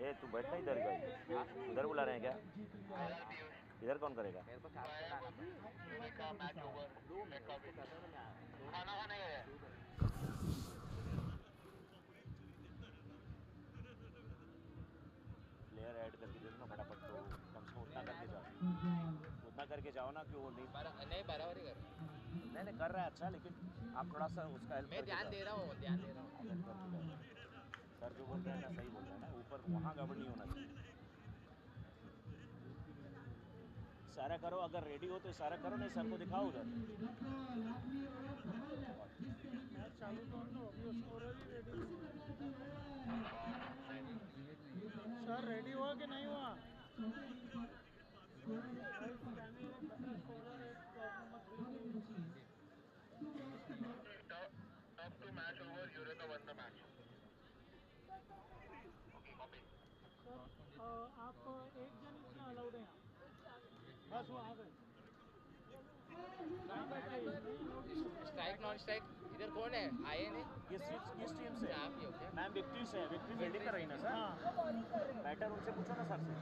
ए तू बैठना इधर का, उधर बुला रहे हैं क्या? इधर कौन करेगा? प्लेयर ऐड करके दे दो ना फटाफट, तो कम से कम उतना करके जाओ, उतना करके जाओ ना कि वो नहीं बराबर ही कर, नहीं कर रहा है अच्छा, लेकिन आप थोड़ा सा उसका हेल्प मैं ध्यान दे रहा हूँ। सर जो बोल रहे हैं ना सही बोल रहे हैं ना, ऊपर वहाँ गड़बड़ नहीं होना चाहिए। इशारा करो, अगर रेडी हो तो इशारा करो, नहीं सर को दिखाओ उधर। चालू कर लो, अभी स्कोरर ही रेडी सर, रेडी हुआ कि नहीं हुआ? Top 2 match over, Eureka won the match. Okay, copy. Sir आप एक जन इसमें अलाउड है यहाँ, बस वो आ गए। स्ट्राइक नॉन स्ट्राइक इधर कौन है? आए नहीं किस टीम से? आप ही हो क्या? मैम विक्ट्री से, विक्ट्री फील्डिंग कर रही ना सर? हाँ बैटर उनसे पूछो ना सर से।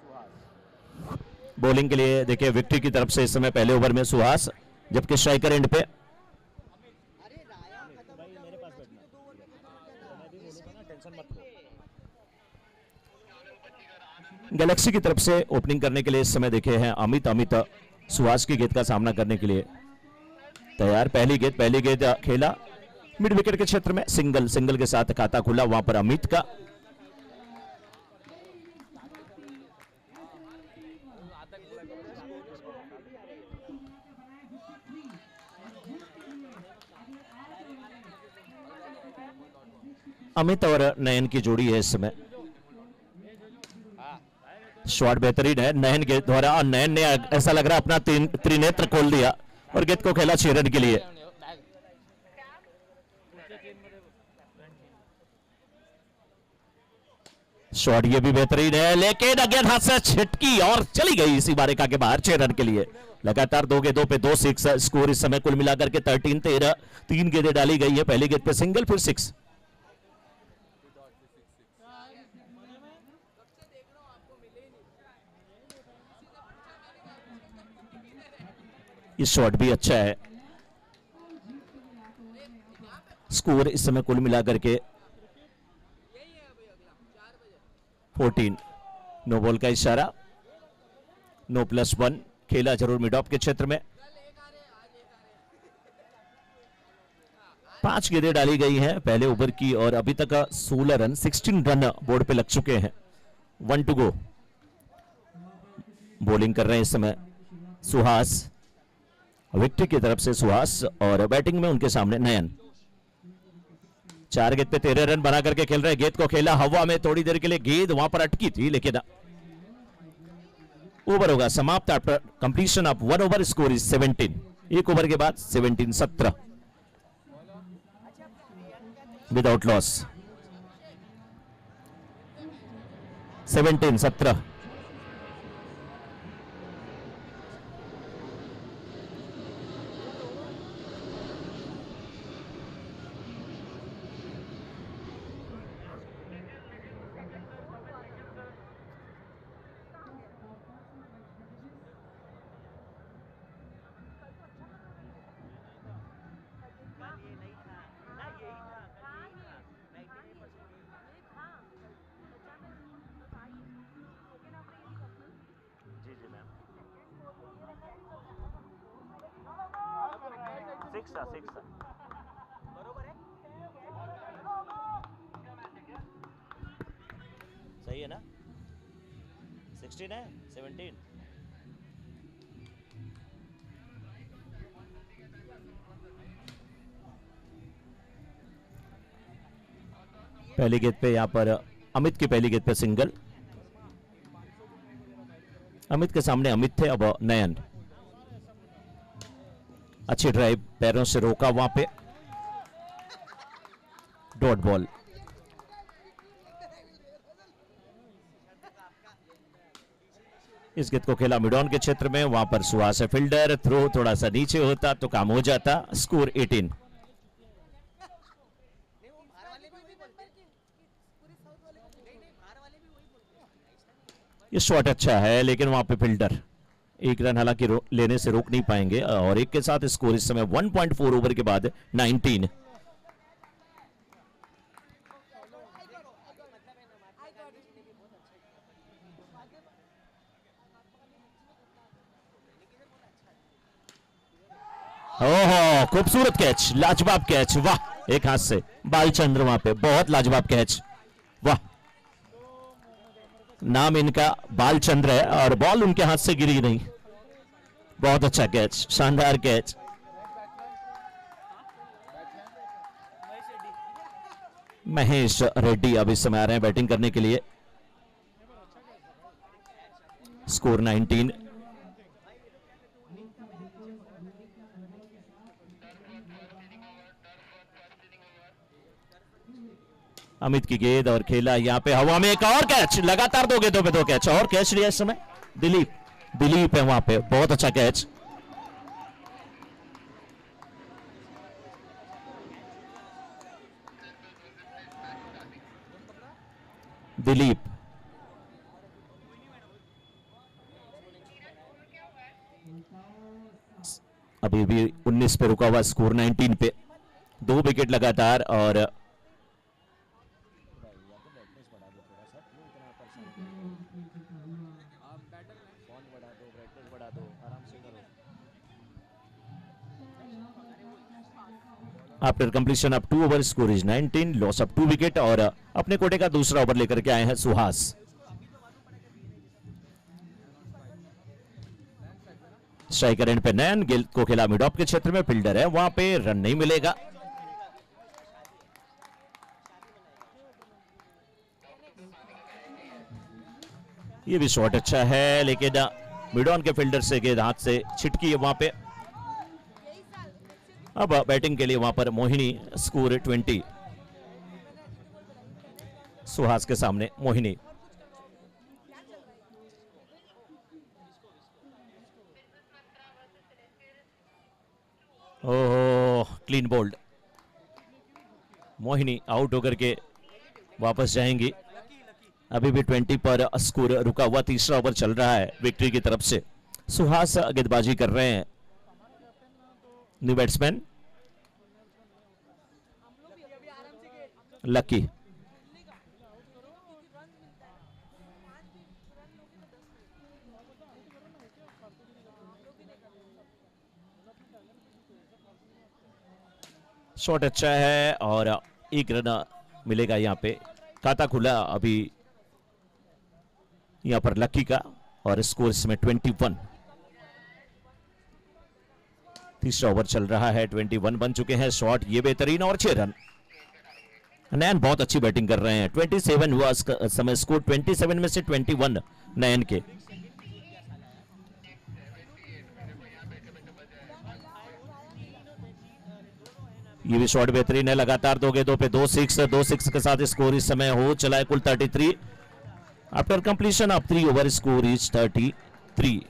सुहास बॉलिंग के लिए देखिए विक्ट्री की तरफ से इस समय पहले ओवर में सुहास, जबकि स्ट्राइकर एंड पे मेरे पास बैठना, मैं भी बोलूँगा ना, टेंशन मत लो। गैलेक्सी की तरफ से ओपनिंग करने के लिए इस समय देखे हैं अमित सुहास की गेंद का सामना करने के लिए तैयार। पहली गेंद खेला मिड विकेट के क्षेत्र में, सिंगल के साथ खाता खुला वहां पर अमित का। अमित और नयन की जोड़ी है इस समय, शॉट बेहतरीन है नयन के द्वारा, और नयन ने ऐसा लग रहा अपना त्रिनेत्र खोल दिया और गेंद को खेला 6 रन के लिए। शॉट ये भी बेहतरीन है, लेकिन अगेन हाथ से छिटकी और चली गई इसी बारिका के बाहर 6 रन के लिए। लगातार 2 गेंदों पे 2 6 स्कोर इस समय कुल मिलाकर के 13-13। 3 गेंदें डाली गई है, पहली गेंद पे सिंगल फिर 6। ये शॉट भी अच्छा है। स्कोर इस समय कुल मिलाकर के 14। नो बॉल का इशारा, नो +1 खेला जरूर मिड ऑफ के क्षेत्र में। 5 गेंदें डाली गई हैं पहले ओवर की और अभी तक 16 रन 16 रन बोर्ड पे लग चुके हैं। 1 टू गो। बॉलिंग कर रहे हैं इस समय सुहास, विक्ट्री की तरफ से सुहास, और बैटिंग में उनके सामने नयन। 4 गेंद पे 13 रन बना करके खेल रहे। गेंद को खेला हवा में थोड़ी देर के लिए, गेंद वहां पर अटकी थी, लेकिन ओवर होगा समाप्त after completion of 1 over. Score is 17। एक ओवर के बाद 17-17 विदाउट लॉस। 17-17। जी जी मैम, 6 बरोबर है, सही है ना? 16 है 17। पहली गेंद पे यहां पर अमित की पहली गेंद पे सिंगल। अमित के सामने अमित थे, अब नयन। अच्छी ड्राइव, पैरों से रोका वहां पे, डॉट बॉल। इस गेंद को खेला मिडॉन के क्षेत्र में, वहां पर सुहास है फील्डर, थ्रो थोड़ा सा नीचे होता तो काम हो जाता। स्कोर 18। ये शॉट अच्छा है लेकिन वहां पे फील्डर एक रन हालांकि लेने से रोक नहीं पाएंगे और एक के साथ स्कोर इस समय 1.4 ओवर के बाद 19। ओहो खूबसूरत कैच, लाजवाब कैच, वाह। एक हाथ से बालचंद्र वहां पे, बहुत लाजवाब कैच, वाह। नाम इनका बालचंद्र है और बॉल उनके हाथ से गिरी नहीं। बहुत अच्छा कैच, शानदार कैच। महेश रेड्डी अब इस समय आ रहे हैं बैटिंग करने के लिए। स्कोर 19। अमित की गेंद और खेला यहां पे हवा में, एक और कैच, लगातार 2 गेंदों पे 2 कैच और कैच लिया इस समय। दिलीप है वहां पे, बहुत अच्छा कैच। दिलीप अभी भी 19 पे रुका हुआ, स्कोर 19 पे, 2 विकेट लगातार। और after completion of 2 over score is 19, loss of 2 wicket. और अपने कोटे का दूसरा ओवर लेकर के आए हैं सुहास। स्ट्राइकर एंड पे नयन, गेंद को खेला मिड ऑफ के क्षेत्र में, फील्डर है वहां पे, रन नहीं मिलेगा। ये भी शॉट अच्छा है लेकिन मिड ऑन के फील्डर से गेंद हाथ से छिटकी है वहां पे। अब बैटिंग के लिए वहां पर मोहिनी, स्कोर 20, सुहास के सामने मोहिनी। ओह क्लीन बोल्ड, मोहिनी आउट होकर के वापस जाएंगी। अभी भी 20 पर स्कोर रुका हुआ, तीसरा ओवर चल रहा है विक्ट्री की तरफ से। सुहास गेंदबाजी कर रहे हैं, न्यू बैट्समैन लकी। शॉट अच्छा है और 1 रन मिलेगा यहां पे। खाता खुला अभी यहां पर लकी का और स्कोर इसमें 21। तीसरा ओवर चल रहा है, 21 बन चुके हैं। शॉट ये बेहतरीन और 6 रन। नयन बहुत अच्छी बैटिंग कर रहे हैं। 27 हुआ समय, स्कोर 27 में से 21 नयन के। ये भी शॉट बेहतरीन है, लगातार 2 गेंदों पे 2 सिक्स के साथ स्कोर इस समय हो चला है कुल 33। After completion of 3 over score is 33,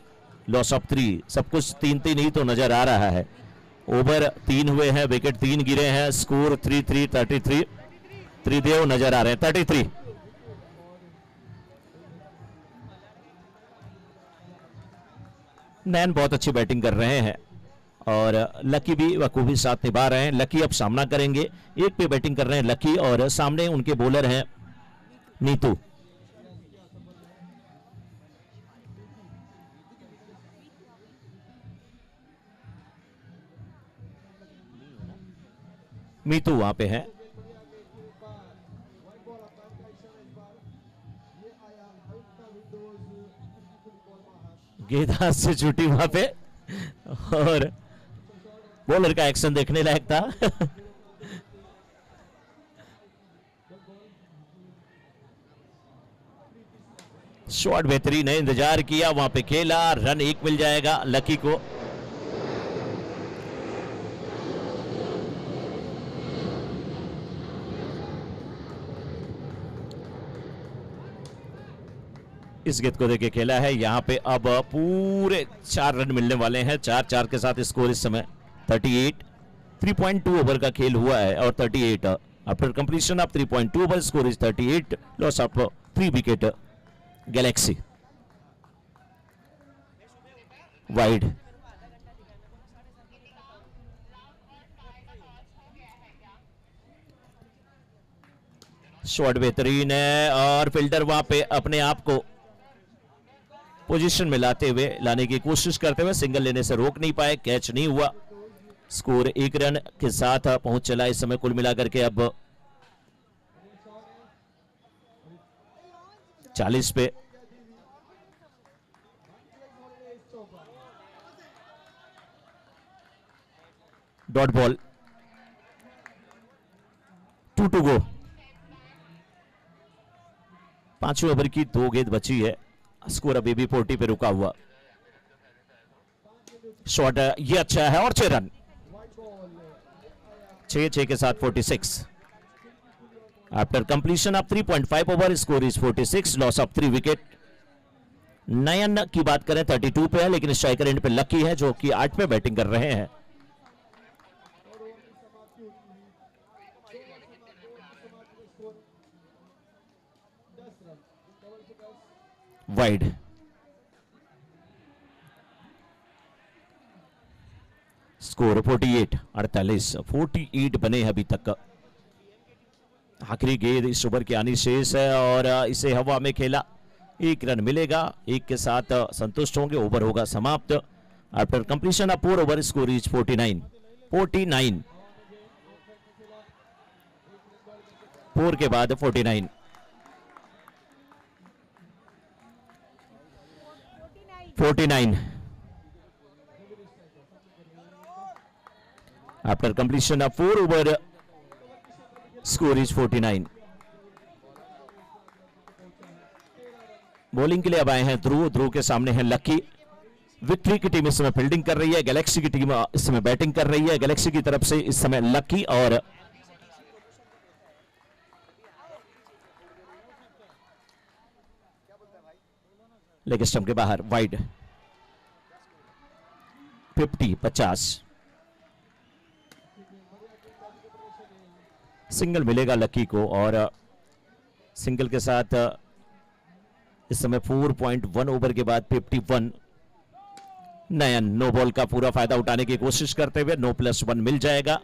loss of 3। सब कुछ 3-3 ही तो नजर आ रहा है। ओवर 3 हुए हैं, विकेट 3 गिरे हैं, स्कोर 3-3, 33 त्रिदेव नजर आ रहे हैं। 33 नैन बहुत अच्छी बैटिंग कर रहे हैं और लकी भी बखूबी साथ निभा रहे हैं। लकी अब सामना करेंगे, 1 पे बैटिंग कर रहे हैं लकी और सामने उनके बॉलर हैं नीतू। मीतू वहां पे है। गेंद हाथ से छूटी वहां पे और बॉलर का एक्शन देखने लायक था। शॉट बेहतरीन है, इंतजार किया वहां पे, खेला, रन 1 मिल जाएगा लकी को। इस गेंद को देके खेला है यहां पे। अब पूरे 4 रन मिलने वाले हैं, 4-4 के साथ स्कोर इस समय 38। 3.2 ओवर का खेल हुआ है और 38 after completion of 3.2 over score is 38, loss of 3 wicket Galaxy. Wide shot बेहतरीन है और फील्डर वहां पे अपने आप को पोजीशन में लाने की कोशिश करते हुए सिंगल लेने से रोक नहीं पाए, कैच नहीं हुआ। स्कोर 1 रन के साथ पहुंच चला इस समय कुल मिलाकर के अब 40 पे। Dot ball, 2 to go. 5वें ओवर की 2 गेंद बची है, स्कोर अभी भी 40 पे रुका हुआ। शॉट ये अच्छा है और 6 रन, 6 के साथ 46। After completion of 3.5 over score is 46, loss of 3 wicket. नयन की बात करें 32 पे है, लेकिन स्ट्राइकर एंड पे लकी है जो कि 8 पे बैटिंग कर रहे हैं। वाइड, स्कोर 48 बने हैं अभी तक। आखिरी गेंद इस ओवर की आनी शेष है और इसे हवा में खेला, 1 रन मिलेगा, 1 के साथ संतुष्ट होंगे, ओवर होगा समाप्त। After completion of 4 over score is 49। 4 के बाद 49। After completion of 4 over score is 49। Bowling के लिए अब आए हैं ध्रुव के सामने है लकी। विक्ट्री की टीम इस समय फील्डिंग कर रही है, गैलेक्सी की टीम इस समय बैटिंग कर रही है। गैलेक्सी की तरफ से इस समय लकी और लेग स्टंप के बाहर। वाइड, 50 सिंगल मिलेगा लकी को और सिंगल के साथ इस समय 4.1 ओवर के बाद 51। नयन नो बॉल का पूरा फायदा उठाने की कोशिश करते हुए नो +1 मिल जाएगा।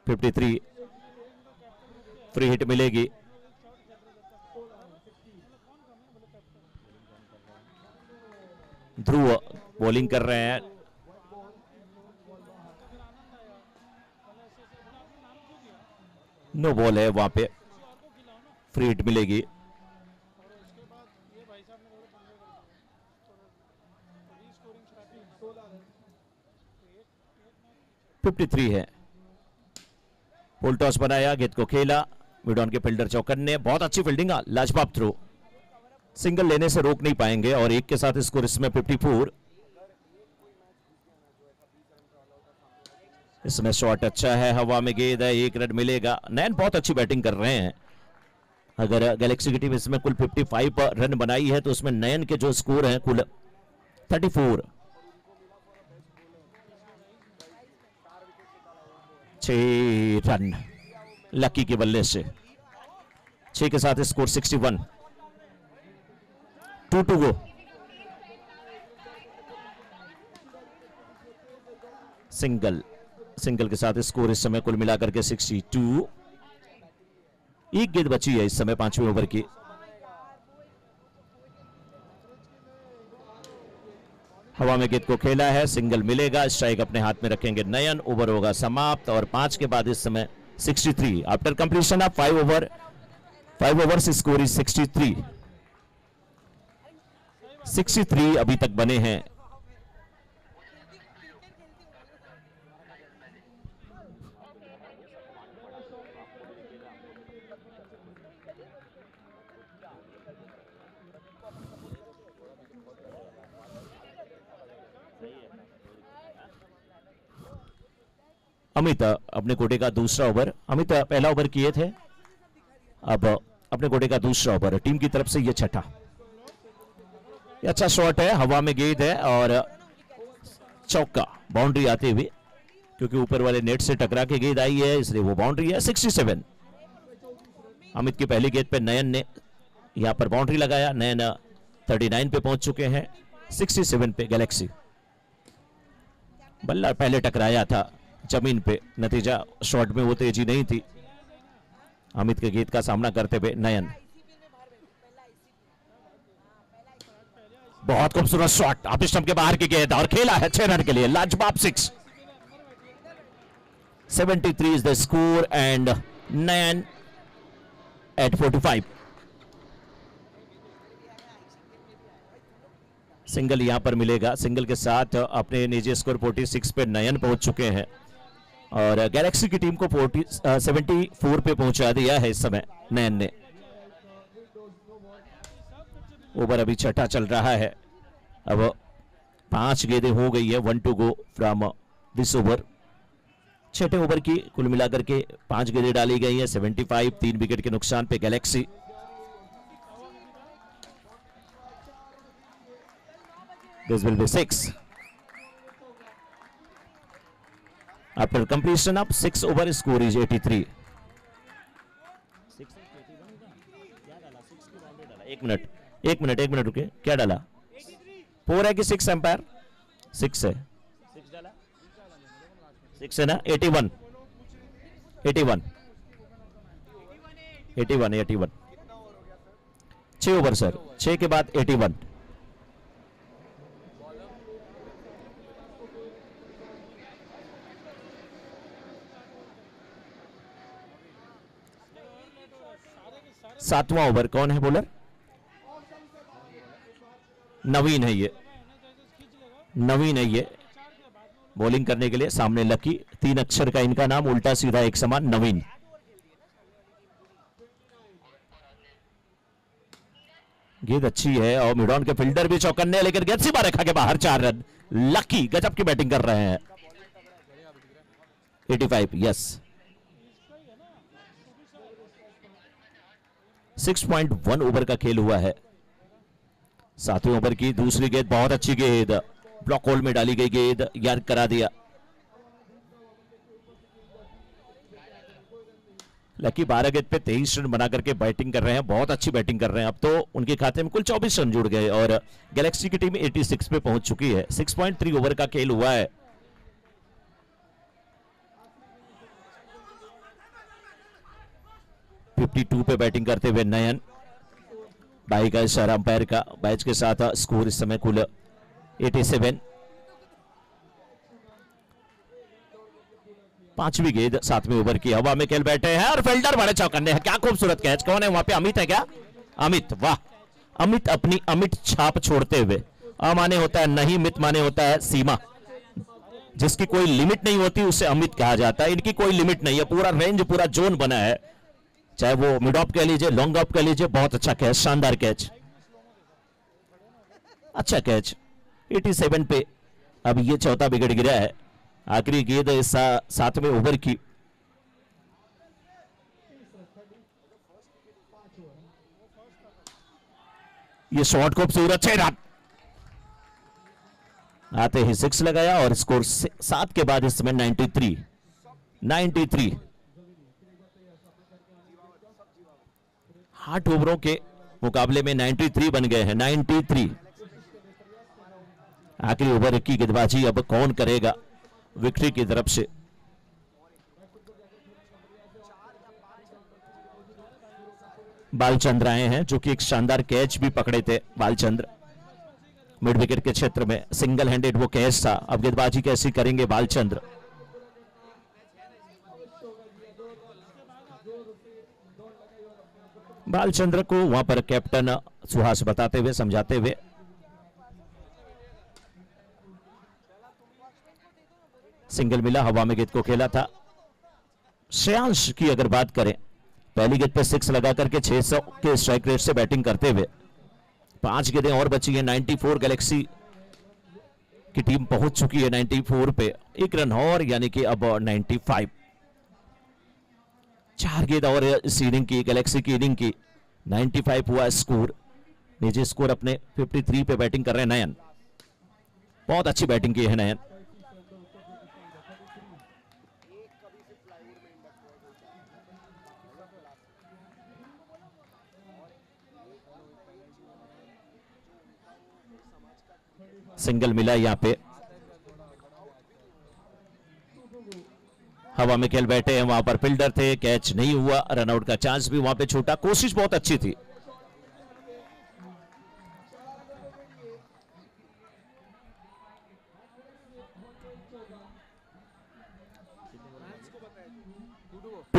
(53) फ्री हिट मिलेगी। ध्रुव बॉलिंग कर रहे हैं, नो बॉल है वहां पे, फ्री हिट मिलेगी। (53) है। फुल टॉस बनाया, गेंद को खेला, मिड ऑन के फील्डर चौकन ने बहुत अच्छी फील्डिंग, लाजवाब थ्रो, सिंगल लेने से रोक नहीं पाएंगे और 1 के साथ स्कोर इसमें 54। इसमें शॉट अच्छा है, हवा में गेंद है, 1 रन मिलेगा। नयन बहुत अच्छी बैटिंग कर रहे हैं। अगर गैलेक्सी की टीम इसमें कुल 55 रन बनाई है तो उसमें नयन के जो स्कोर हैं कुल 34। 6 रन लकी के बल्ले से, 6 के साथ स्कोर 61। 2 to go. सिंगल के साथ स्कोर इस समय कुल मिलाकर के 62। 1 गेंद बची है इस समय 5वें ओवर की। हवा में गेंद को खेला है, सिंगल मिलेगा, स्ट्राइक अपने हाथ में रखेंगे नयन, ओवर होगा समाप्त और 5 के बाद इस समय 63। After completion of 5 overs score is 63। 63 अभी तक बने हैं। अमित अपने कोटे का दूसरा ओवर, अमित पहला ओवर किए थे, अब अपने कोटे का दूसरा ओवर, टीम की तरफ से ये छठा। ये अच्छा शॉट है, हवा में गेंद है और चौका, बाउंड्री आते हुए, क्योंकि ऊपर वाले नेट से टकरा के गेंद आई है इसलिए वो बाउंड्री है। 67। अमित की पहली गेंद पे नयन ने यहां पर बाउंड्री लगाया। नयन 39 पे पहुंच चुके हैं, 67 पे गैलेक्सी। बल्ला पहले टकराया था जमीन पे, नतीजा शॉट में वो तेजी नहीं थी। अमित के गेंद का सामना करते हुए नयन, बहुत खूबसूरत शॉट, ऑफ स्टंप के बाहर की गेंद और खेला है 6 रन के लिए, लाजवाब 6। 73 is the score and nine at 45। Single यहां पर मिलेगा, सिंगल के साथ अपने निजी स्कोर 46 पे नयन पहुंच चुके हैं और गैलेक्सी की टीम को 74 पे पहुंचा दिया है इस समय नयन ने। ओवर अभी छठा चल रहा है, अब 5 गेंदें हो गई है, 1 to go from this over. छठे ओवर की कुल मिलाकर के 5 गेंदें डाली गई है, 75, 3 विकेट के नुकसान पे Galaxy. This will be 6. After completion of 6 over, score is 83. 1 minute रुके, क्या डाला? 4 है कि 6 एम्पायर? 6 है। 6 है ना? 81 6 ओवर सर, 6 के बाद 81। सातवां ओवर, कौन है बॉलर? नवीन है ये, नवीन है ये बॉलिंग करने के लिए। सामने लकी, 3 अक्षर का इनका नाम, उल्टा सीधा एक समान, नवीन। गेंद अच्छी है और मिडॉन के फील्डर भी चौकन्ने, लेकिन गेंद सीमा रेखा के बाहर, 4 रन। लकी गजब की बैटिंग कर रहे हैं। 85, यस। 6.1 ओवर का खेल हुआ है। 7वें ओवर की दूसरी गेंद, बहुत अच्छी गेंद, ब्लॉक होल में डाली गई गेंद, याद करा दिया। लकी 12 गेंद पे 23 रन बना करके बैटिंग कर रहे हैं, बहुत अच्छी बैटिंग कर रहे हैं। अब तो उनके खाते में कुल 24 रन जुड़ गए और गैलेक्सी की टीम 86 पे पहुंच चुकी है। 6.3 ओवर का खेल हुआ है। .52 पे बैटिंग करते हुए नयन, बाई का इशारा अंपायर का, बैच के साथ स्कोर इस समय कुल 87। 5वीं गेंद 7वें ओवर की, हवा में खेल बैठे हैं और फील्डर बड़े चौकन्ने हैं। क्या खूबसूरत कैच, कौन है वहां पे? अमित है क्या? अमित, वाह। अमित अपनी अमिट छाप छोड़ते हुए, अमाने होता है नहीं, मित माने होता है सीमा। जिसकी कोई लिमिट नहीं होती उसे अमित कहा जाता है। इनकी कोई लिमिट नहीं है, पूरा रेंज, पूरा जोन बना है, चाहे वो मिड ऑफ कह लीजिए, लॉन्ग ऑफ कह लीजिए। बहुत अच्छा कैच, शानदार कैच, अच्छा कैच। 87 पे अब ये चौथा विकेट गिरा है। आखिरी गेंद इस 7वें ओवर की। ये शॉट खूबसूरत, 6 रन आते ही 6 लगाया और स्कोर 7 के बाद इस समय 93। 8 ओवरों के मुकाबले में 93 बन गए हैं। 93। आखिरी ओवर की गेंदबाजी अब कौन करेगा विक्ट्री की तरफ से? बालचंद्र आए हैं, जो कि एक शानदार कैच भी पकड़े थे। बालचंद्र मिड विकेट के क्षेत्र में सिंगल हैंडेड वो कैच था। अब गेंदबाजी कैसी करेंगे बालचंद्र? बालचंद्र को वहां पर कैप्टन सुहास बताते हुए, समझाते हुए, सिंगल मिला, हवा में गेंद को खेला था। श्रेयांश की अगर बात करें, पहली गेंद पे 6 लगा करके 600 के स्ट्राइक रेट से बैटिंग करते हुए 5 गेंदें और बची हैं। 94 गैलेक्सी की टीम पहुंच चुकी है 94 पे, 1 रन और, यानी कि अब 95। 4 गेंद और इस इनिंग की, गैलेक्सी की इनिंग की। 95 हुआ स्कोर। निजी स्कोर अपने 53 पे बैटिंग कर रहे हैं नयन। बहुत अच्छी बैटिंग की है नयन। सिंगल मिला यहां पे, हवा में खेल बैठे हैं, वहां पर फील्डर थे, कैच नहीं हुआ, रनआउट का चांस भी वहां पे छूटा। कोशिश बहुत अच्छी थी।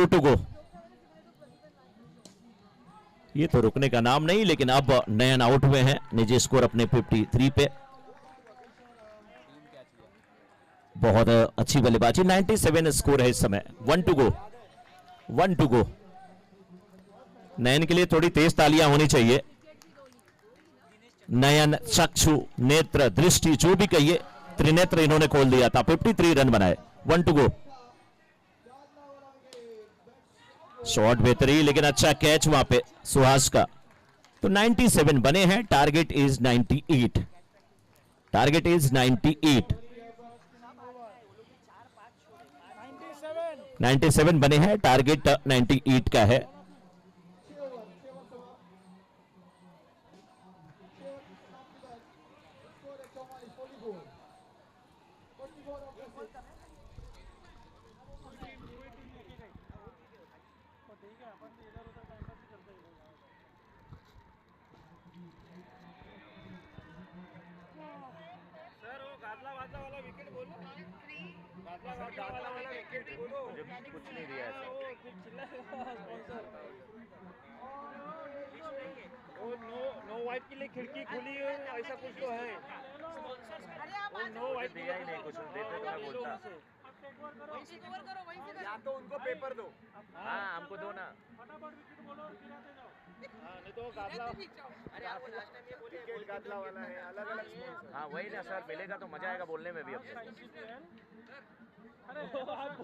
टू गो, ये तो रुकने का नाम नहीं, लेकिन अब नयन आउट हुए हैं, निजी स्कोर अपने 53 पे। बहुत अच्छी बल्लेबाजी, 97 स्कोर है इस समय। 1 टू गो, 1 टू गो। नयन के लिए थोड़ी तेज तालियां होनी चाहिए। नयन, चक्षु, नेत्र, दृष्टि, जो भी कहिए, त्रिनेत्र इन्होंने खोल दिया था। 53 रन बनाए। 1 टू गो। शॉट बेहतरीन, लेकिन अच्छा कैच वहां पे सुहास का। तो 97 बने हैं, टारगेट इज 98। Target is 98। 97 बने हैं, टारगेट 98 का है। मुझे कुछ नहीं दिया ऐसा। नो वाइट के लिए खिड़की खुली है, ऐसा कुछ तो है। नो वाइट दिया ही नहीं, कुछ देते तो मैं बोलता। या तो उनको पेपर दो। हाँ, हमको दो ना। फटाफट विकेट बोलो और गिराते जाओ। नहीं तो गादला, अरे आप लास्ट टाइम ये बोले विकेट गादला वाला है, अलग अलग स्पॉन्सर। हाँ वही ना सर, मिलेगा तो मजा आएगा बोलने में भी अपने। अरे आप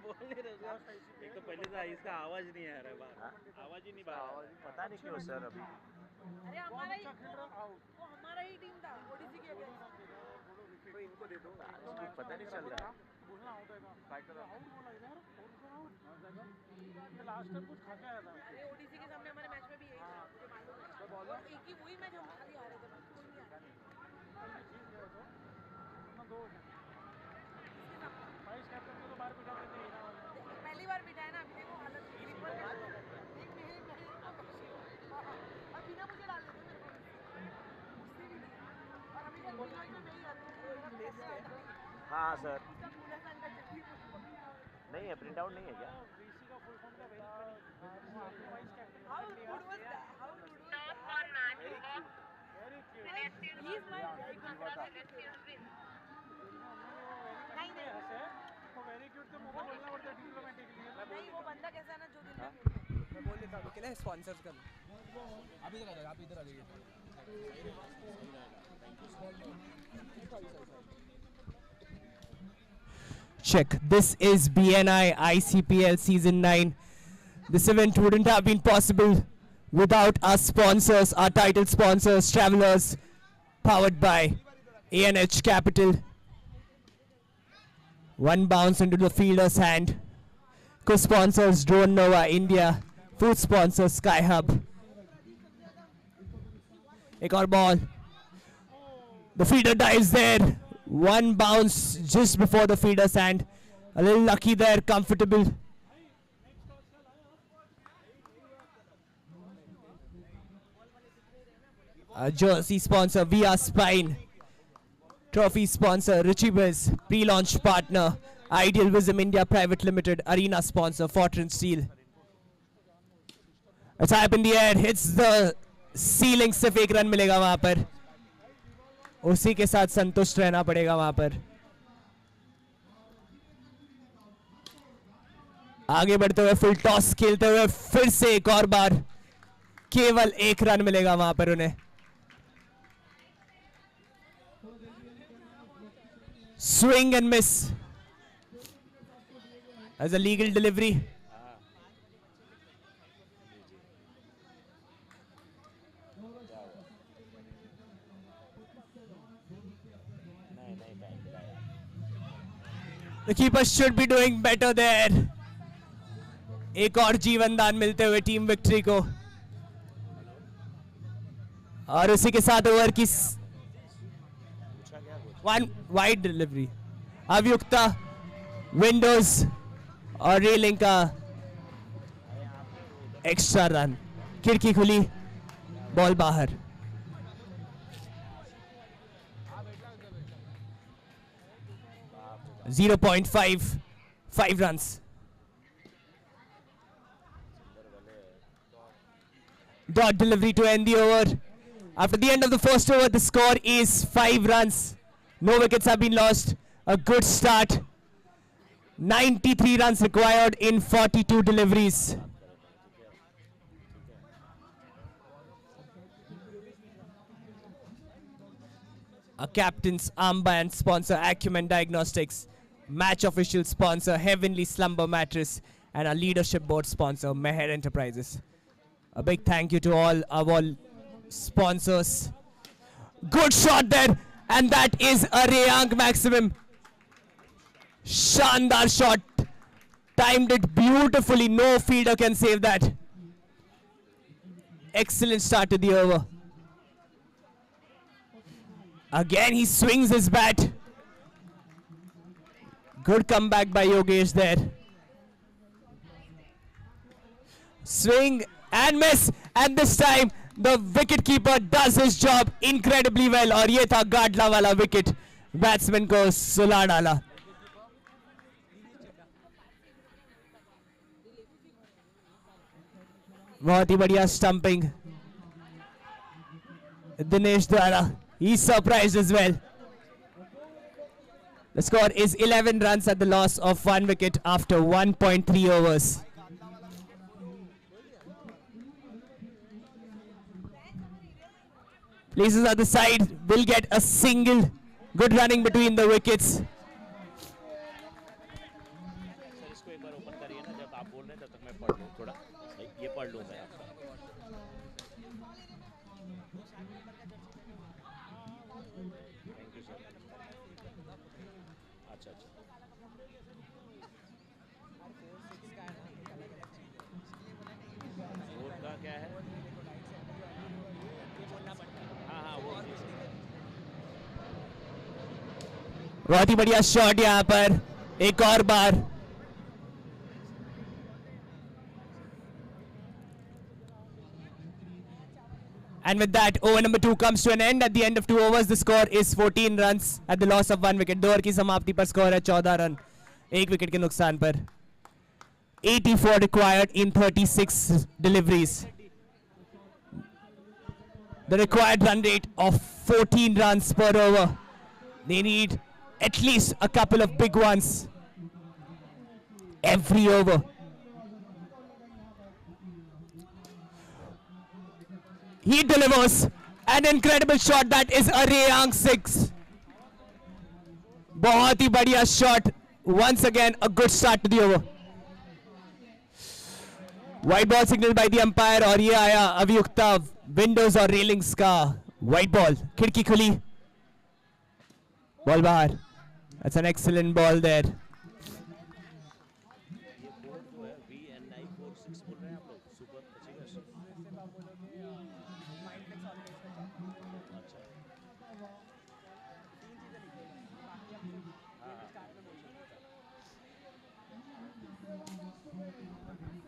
बोल नहीं रहे सर। एक तो पहले से इसका आवाज नहीं आ रहा है बाहर, आवाज ही नहीं बाहर। पता नहीं क्यों सर अभी। अरे हमारा ही वो हमारा ही टीम था ओडीसी के अगेंस्ट। तो इनको दे दो, पता नहीं चल रहा। बोलना आउट है का आउट बोला इधर आउट ये लास्ट टाइम कुछ खा के आया था। अरे ओडीसी के सामने हमारे मैच में भी यही था, मुझे मालूम है। तो बोलो एक ही वही मैच हम खाली हारे थे, कोई नहीं हारा। जीत गए तो ना दो वाइस कैप्टन को तो बाहर बिठा देते हैं ना। पहली बार बिठाया ना, अभी देखो हालत स्लीपर का एक मिनट अब बिना मुझे डाल देते मेरे को उससे भी नहीं। और अभी तक बिना में नहीं आता मेरा पैसा आता है। हाँ सर, उसका पूरा साल का जल्दी नहीं है, प्रिंट आउट नहीं है क्या? वीसी का फुल फॉर्म का very vice captain how good was that, how good was that. Very cute he is my very good brother. नहीं नहीं ऐसे वो वेरी क्यूट तो मुझे बोलना पड़ता है डिप्लोमेटिकली। नहीं, वो बंदा कैसा है ना जो दिल में मैं बोल देता हूँ अकेले स्पॉन्सर्स कर। आप इधर आ जाइए, आप इधर आ जाइए। Check. This is BNI ICPL Season 9. This event wouldn't have been possible without our sponsors, our title sponsors, Travelers, powered by ANH Capital. One bounce into the fielder's hand. Co-sponsors Drone Nova India. Food sponsor Sky Hub. Ek aur ball. The feeder dives there. One bounce just before the feeder's hand. A little lucky there, comfortable. Jersey sponsor VR Spine. Trophy sponsor Richie Biz. Pre-launch partner Ideal Wisdom India Private Limited. Arena sponsor Fortran Steel. It's high up in the air. Hits the ceiling. सिर्फ एक run मिलेगा वहां पर. उसी के साथ संतुष्ट रहना पड़ेगा वहां पर. आगे बढ़ते हुए फुल टॉस खेलते हुए फिर से एक और बार केवल एक रन मिलेगा वहां पर उन्हें. Swing and miss as a legal delivery. The keeper should be doing better there. एक और जीवन दान मिलते हुए टीम विक्ट्री को। और उसी के साथ ओवर की वन वाइड डिलीवरी, अभियुक्ता विंडोज और रेलिंग का एक्स्ट्रा रन, खिड़की खुली, बॉल बाहर। .5 runs. Dot delivery to end the over. After the end of the first over, the score is 5 runs. No wickets have been lost. A good start. 93 runs required in 42 deliveries. A captain's armband sponsor Acumen Diagnostics, match official sponsor Heavenly Slumber Mattress, and our leadership board sponsor Meher Enterprises. A big thank you to all sponsors. Good shot there, and that is a Reyank maximum. Shandar shot, timed it beautifully. No fielder can save that. Excellent start to the over. Again, he swings his bat. Good comeback by Yogesh there. Swing and miss. And this time, the wicketkeeper does his job incredibly well. और ये था गाडला वाला wicket. Batsman को सुला डाला. बहुत ही बढ़िया stumping. Dinesh द्वारा. He's surprised as well. The score is 11 runs at the loss of 1 wicket after 1.3 overs. Places at the side will get a single. Good running between the wickets. Sir इसको एक बार open करिए ना, जब आप बोल रहे हैं तब तक मैं पढ़ लूँ थोड़ा, ये पढ़ लूँ मैं आपका। Thank you sir. अच्छा अच्छा, वोट का क्या है? हाँ हाँ वो बहुत ही बढ़िया शॉट यहाँ पर एक और बार. And with that, over number 2 comes to an end. At the end of 2 overs, the score is 14 runs at the loss of 1 wicket. 2 over की समाप्ति पर स्कोर है 14 रन, 1 विकेट के नुकसान पर. 84 required in 36 deliveries. The required run rate of 14 runs per over. They need at least a couple of big ones every over. He delivers an incredible shot. That is a Reyank 6. बहुत ही बढ़िया shot. Once again, a good start to the over. White ball signaled by the umpire और ये आया अभियुक्ता Windows और railings का white ball. खिड़की खुली, ball बाहर. That's an excellent ball there. ये बोर्ड जो है VNI46 बोल रहे हैं आप लोग, super achievers.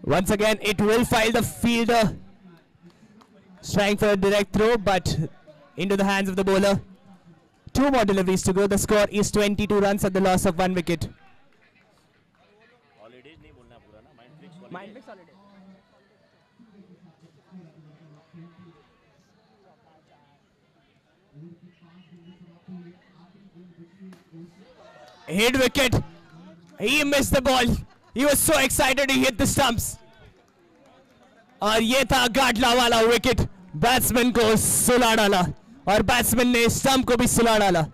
Once again, it will file the fielder. Trying for a direct throw, but into the hands of the bowler. 2 more deliveries to go. The score is 22 runs at the loss of 1 wicket. Holidays नहीं बोलना पूरा ना, mind flix holidays. Hit wicket. He missed the ball. He was so excited he hit the stumps. और ये था गाडला वाला wicket. Batsman को सुला डाला और बैट्समैन ने स्टंप को भी सुला डाला. सर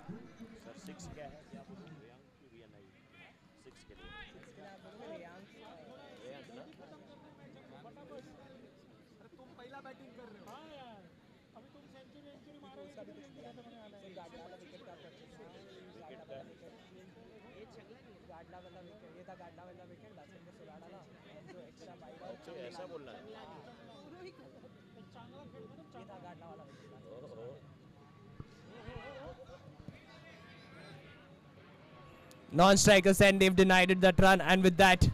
6 क्या है? क्या बोल रहे हैं? VNI 6 के लिए रेयांक ना। अच्छा, ऐसा बोलना है। Non-strikers and they've denied that run, and with that,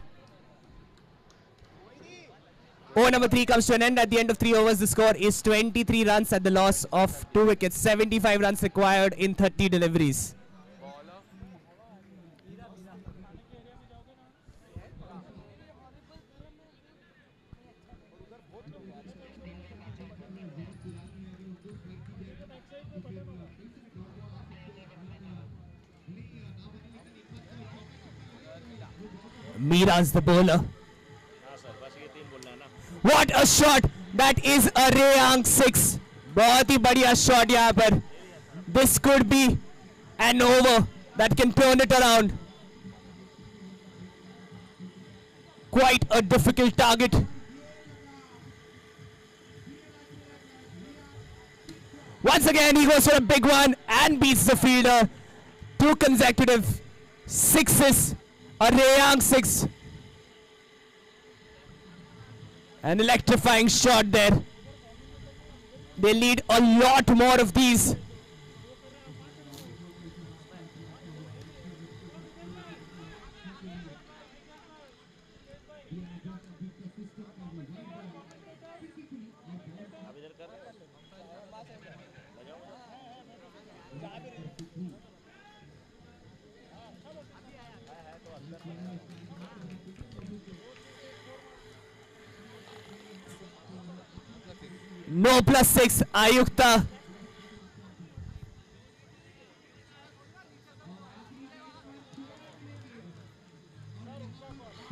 over number 3 comes to an end. At the end of 3 overs, the score is 23 runs at the loss of 2 wickets. 75 runs required in 30 deliveries. Mira's the bowler. हाँ sir, बस ये 3 बोलना है ना। What a shot! That is a Rayang 6. बहुत ही बढ़िया shot यहाँ पर. This could be an over that can turn it around. Quite a difficult target. Once again, he goes for a big one and beats the fielder. 2 consecutive sixes. A Rayang 6. An electrifying shot there. They need a lot more of these. अब इधर कर। बजाओ। No +6, Ayukta.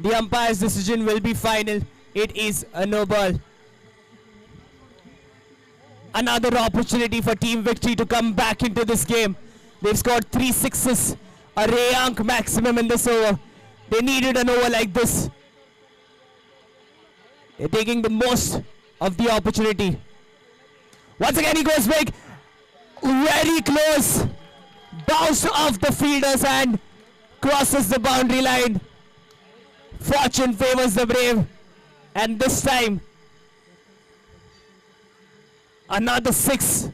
The umpire's decision will be final. It is a no ball. Another opportunity for Team Victory to come back into this game. They've scored 3 sixes, a Rayang maximum in this over. They needed an over like this. They're taking the most of the opportunity. Once again he goes big. Very close. Bounce off the fielder's hand. Crosses the boundary line. Fortune favors the brave. And this time, another 6.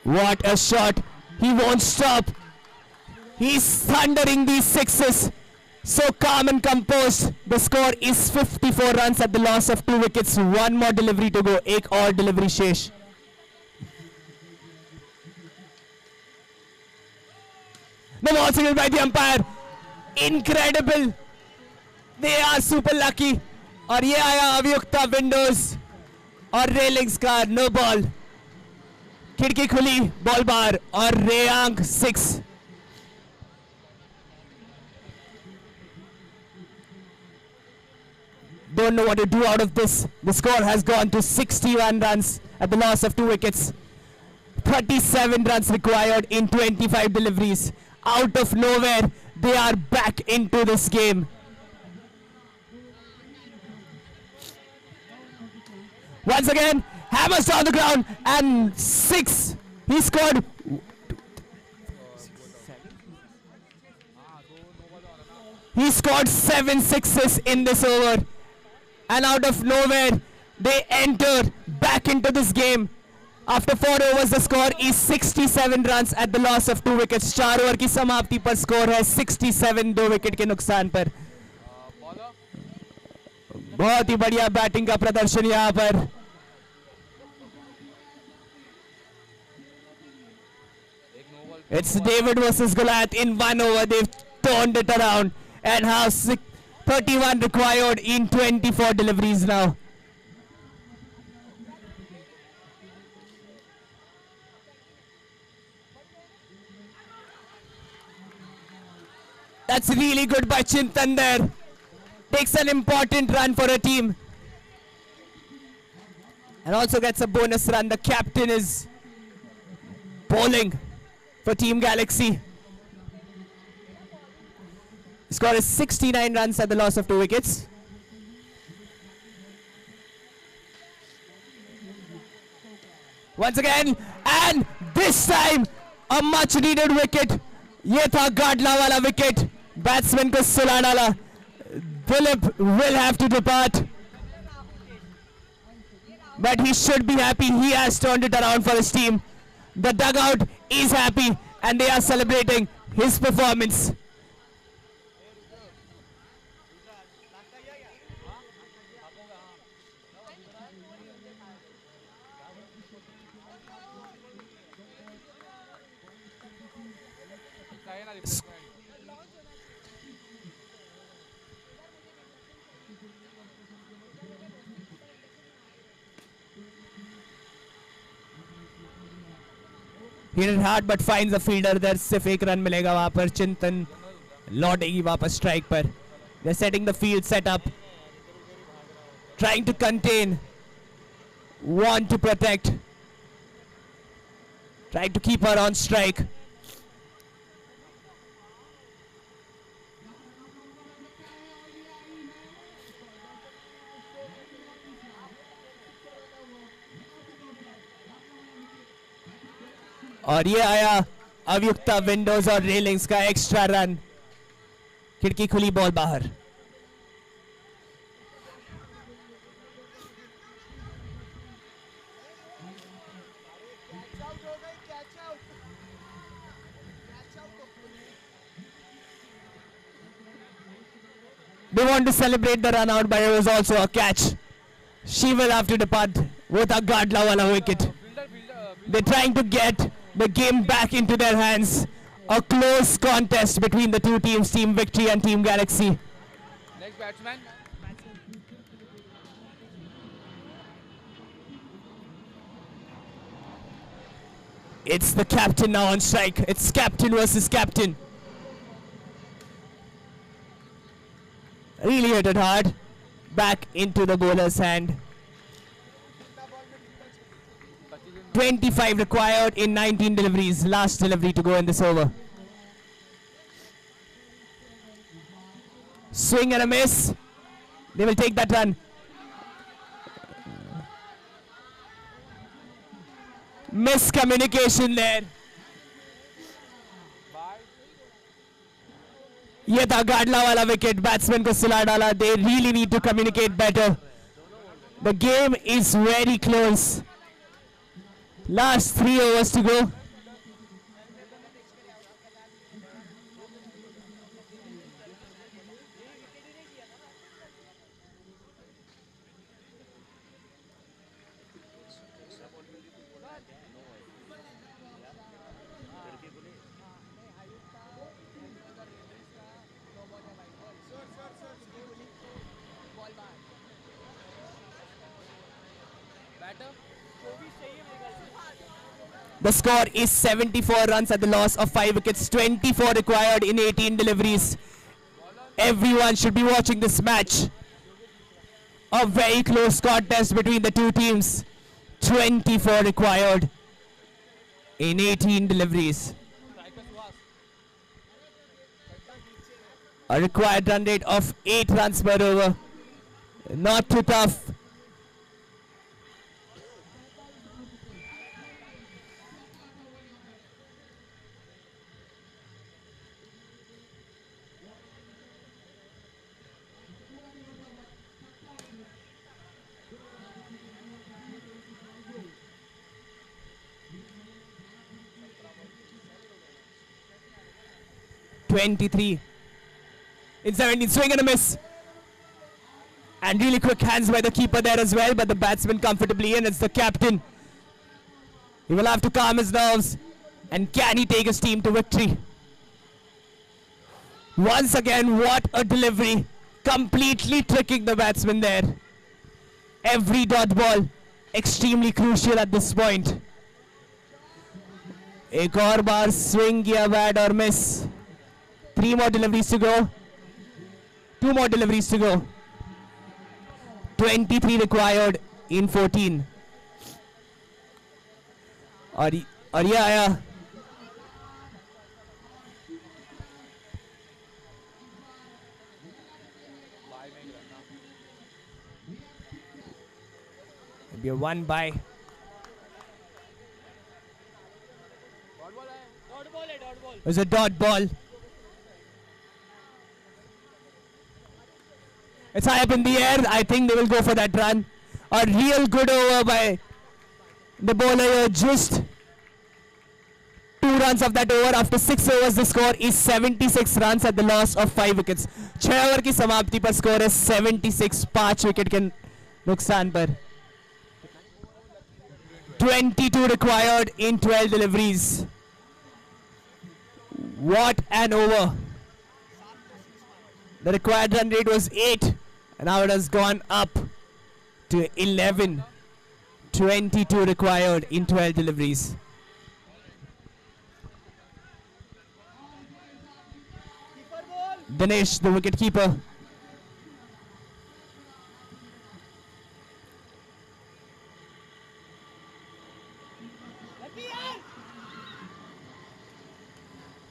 What a shot. He won't stop. He's thundering these sixes. So calm and composed. The score is 54 runs at the loss of 2 wickets. 1 more delivery to go. Ek aur delivery shesh. The ball signal by the umpire. Incredible. They are super lucky. और ये आया अभियुक्ता Windows और railings का no ball. खिड़की खुली, ball बाहर और रेयांग 6. Don't know what to do out of this. The score has gone to 61 runs at the loss of 2 wickets. 37 runs required in 25 deliveries. Out of nowhere, they are back into this game. Once again, hammers down the ground and 6. He scored. He scored 7 sixes in this over. And out of nowhere, they enter back into this game. After 4 overs, the score is 67 runs at the loss of 2 wickets. 4 over की समाप्ति पर score है 67 2 wicket के नुकसान पर. बहुत ही बढ़िया batting का प्रदर्शन यहाँ पर. It's David versus Goliath in 1 over. They've turned it around and have 31 required in 24 deliveries now. That's really good by Chintan there. Takes an important run for a team. And also gets a bonus run. The captain is bowling for Team Galaxy. The score is 69 runs at the loss of 2 wickets. Once again, and this time, a much needed wicket. ये था गाडला वाला wicket, batsman को सुला डाला. Dilip will have to depart, but he should be happy. He has turned it around for his team. The dugout is happy and they are celebrating his performance. Hit it hard but finds a fielder there. सिर्फ एक run मिलेगा वहां पर. चिंतन लौटेगी वापस strike पर. They're setting the field setup, trying to contain, want to protect, trying to keep her on strike. और ये आया अवयुक्ता विंडोज और रेलिंग्स का एक्स्ट्रा रन. खिड़की खुली, बॉल बाहर. They want to celebrate the run out, but it was also a catch. She will have to depart with a Gadla wala wicket. They're trying to get the game back into their hands. A close contest between the two teams, Team Victory and Team Galaxy. Next batsman. It's the captain now on strike. It's captain versus captain. Really hit it hard. Back into the bowler's hand. 25 required in 19 deliveries. Last delivery to go in this over. Swing and a miss. They will take that run. Miscommunication there. ये था गाडला वाला wicket. Batsman को सुला डाला. They really need to communicate better. The game is very close. Last 3 overs to go. The score is 74 runs at the loss of 5 wickets, 24 required in 18 deliveries. Everyone should be watching this match. A very close contest between the two teams. 24 required in 18 deliveries. A required run rate of 8 runs per over. Not too tough. (23) in 17, swing and a miss. And really quick hands by the keeper there as well, but the batsman comfortably in. It's the captain. He will have to calm his nerves. And can he take his team to victory? Once again, what a delivery. Completely tricking the batsman there. Every dot ball extremely crucial at this point. एक और बार swing किया bat और miss. 3 more deliveries to go. 2 more deliveries to go. 23 required in 14. और ये आया maybe a 1 by. It was a dot ball. It's high up in the air. I think they will go for that run. A real good over by the bowler here. Just 2 runs of that over. After 6 overs, the score is 76 runs at the loss of 5 wickets. 6 over की समाप्ति पर score है 76, 5 wicket के नुकसान पर. 22 required in 12 deliveries. What an over. The required run rate was 8 and now it has gone up to 11. 22 required in 12 deliveries. Dinesh, the wicket keeper.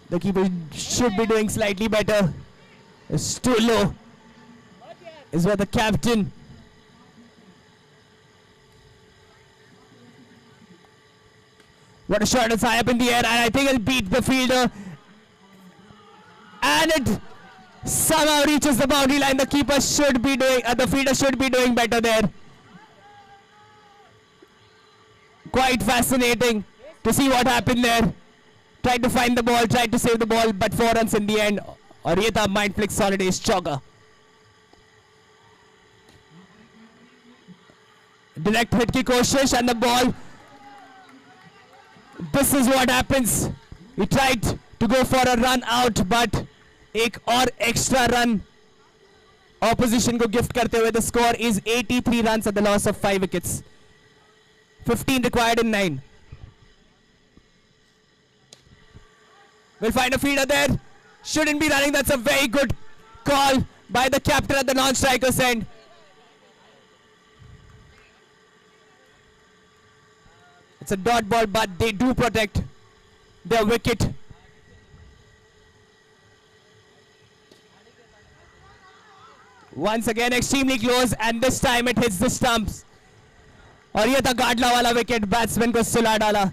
The keeper should be doing slightly better. It's too low. Is where the captain. What a shot, it's high up in the air and I think it'll beat the fielder. And it somehow reaches the boundary line. The keeper should be doing, the fielder should be doing better there. Quite fascinating to see what happened there. Tried to find the ball, tried to save the ball, but 4 runs in the end. और ये था Mindflix Holidays चौका. Direct hit की कोशिश and the ball. This is what happens. He tried to go for a run out, but एक और extra run opposition को gift करते हुए the score is 83 runs at the loss of 5 wickets. 15 required in 9. We'll find a fielder there. Shouldn't be running. That's a very good call by the captain at the non-striker's end. It's a dot ball, but they do protect their wicket. Once again, extremely close, and this time it hits the stumps. और ये था गाडला वाला wicket, batsman को सुला डाला.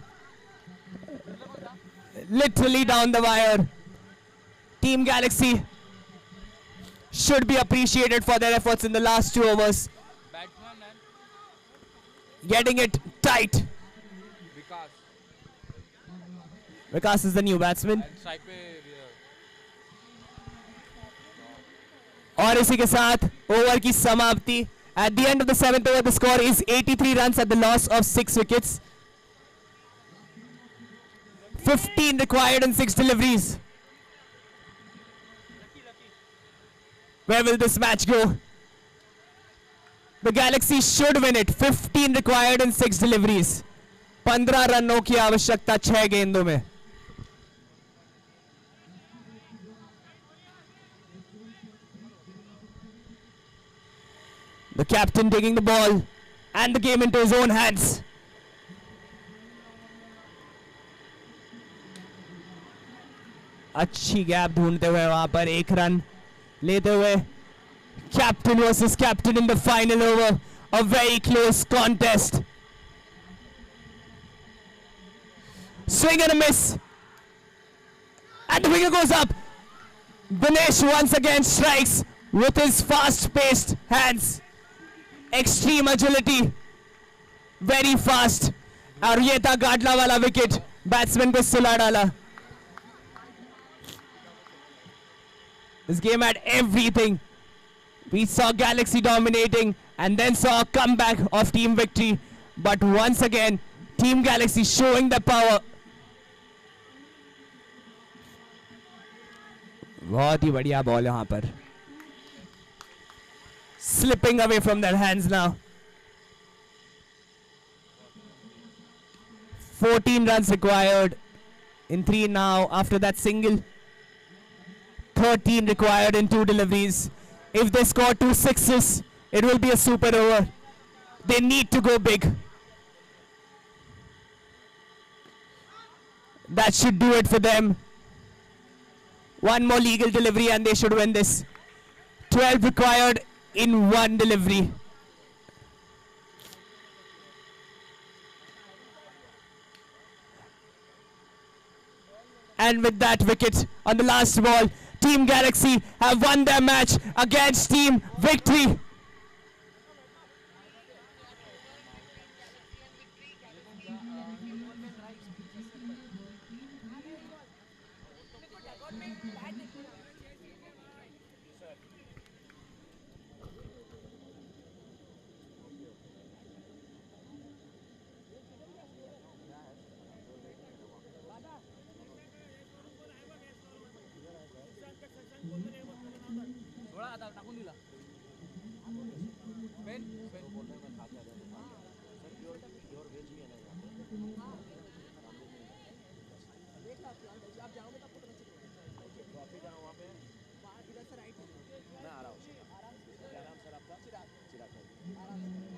Literally down the wire. Team Galaxy should be appreciated for their efforts in the last 2 overs. Getting it tight. Vikas is the new batsman. और इसी के साथ ओवर की समाप्ति. At the end of the 7th over, the score is 83 runs at the loss of 6 wickets. 15 required in 6 deliveries. Where will this match go? The Galaxy should win it. 15 required in 6 deliveries. 15 रनों की आवश्यकता 6 गेंदों में. The captain taking the ball and the game into his own hands. अच्छी gap ढूंढते हुए वहां पर 1 रन लेते हुए. Captain versus captain in the final over. A very close contest. Swing and a miss. And the wicket goes up. Dinesh once again strikes with his fast-paced hands. Extreme agility. Very fast. और ये था गाडला वाला wicket. Batsman को सुला डाला. This game had everything. We saw Galaxy dominating and then saw a comeback of Team Victory. But once again, Team Galaxy showing their power. बहुत ही बढ़िया ball यहाँ पर. Slipping away from their hands now. 14 runs required in 3 now after that single. 13 required in 2 deliveries. If they score 2 sixes, it will be a super over. They need to go big. That should do it for them. One more legal delivery and they should win this. 12 required in 1 delivery. And with that wicket on the last ball, Team Galaxy have won their match against Team Victory. मैं आ रहा हूँ sir. क्या नाम sir आपका? चिराग भाई।